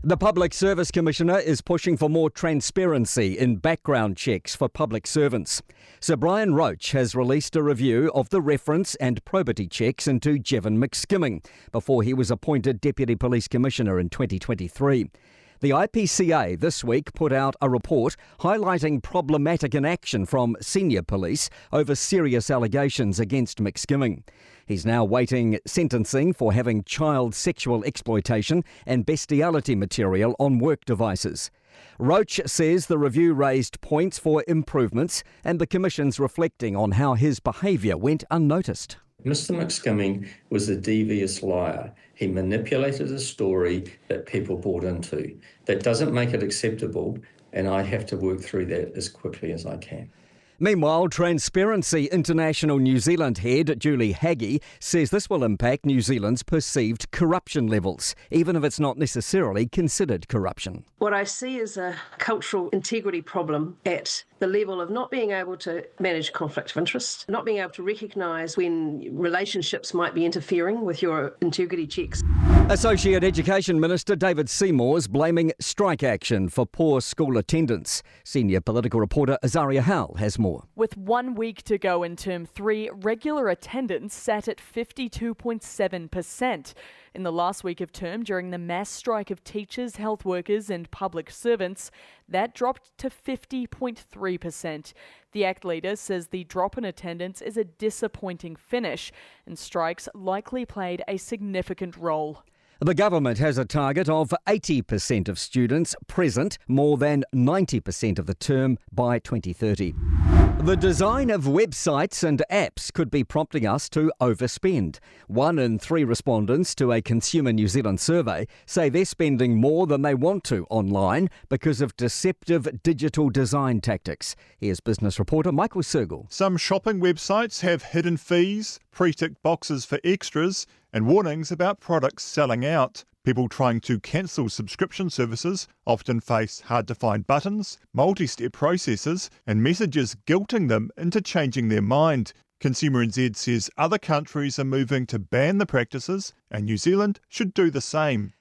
The Public Service Commissioner is pushing for more transparency in background checks for public servants. Sir Brian Roach has released a review of the reference and probity checks into Jevon McSkimming before he was appointed Deputy Police Commissioner in 2023. The IPCA this week put out a report highlighting problematic inaction from senior police over serious allegations against McSkimming. He's now waiting sentencing for having child sexual exploitation and bestiality material on work devices. Roach says the review raised points for improvements and the Commission's reflecting on how his behaviour went unnoticed. Mr. McSkimming was a devious liar. He manipulated a story that people bought into. That doesn't make it acceptable, and I have to work through that as quickly as I can. Meanwhile, Transparency International New Zealand head Julie Haggie says this will impact New Zealand's perceived corruption levels, even if it's not necessarily considered corruption. What I see is a cultural integrity problem at the level of not being able to manage conflict of interest, not being able to recognise when relationships might be interfering with your integrity checks. Associate Education Minister David Seymour is blaming strike action for poor school attendance. Senior political reporter Azaria Howell has more. With 1 week to go in Term 3, regular attendance sat at 52.7%. In the last week of term, during the mass strike of teachers, health workers and public servants, that dropped to 50.3%. The ACT leader says the drop in attendance is a disappointing finish, and strikes likely played a significant role. The government has a target of 80% of students present more than 90% of the term by 2030. The design of websites and apps could be prompting us to overspend. 1 in 3 respondents to a Consumer New Zealand survey say they're spending more than they want to online because of deceptive digital design tactics. Here's business reporter Michael Sergel. Some shopping websites have hidden fees, pre-ticked boxes for extras, and warnings about products selling out. People trying to cancel subscription services often face hard-to-find buttons, multi-step processes, and messages guilting them into changing their mind. Consumer NZ says other countries are moving to ban the practices, and New Zealand should do the same.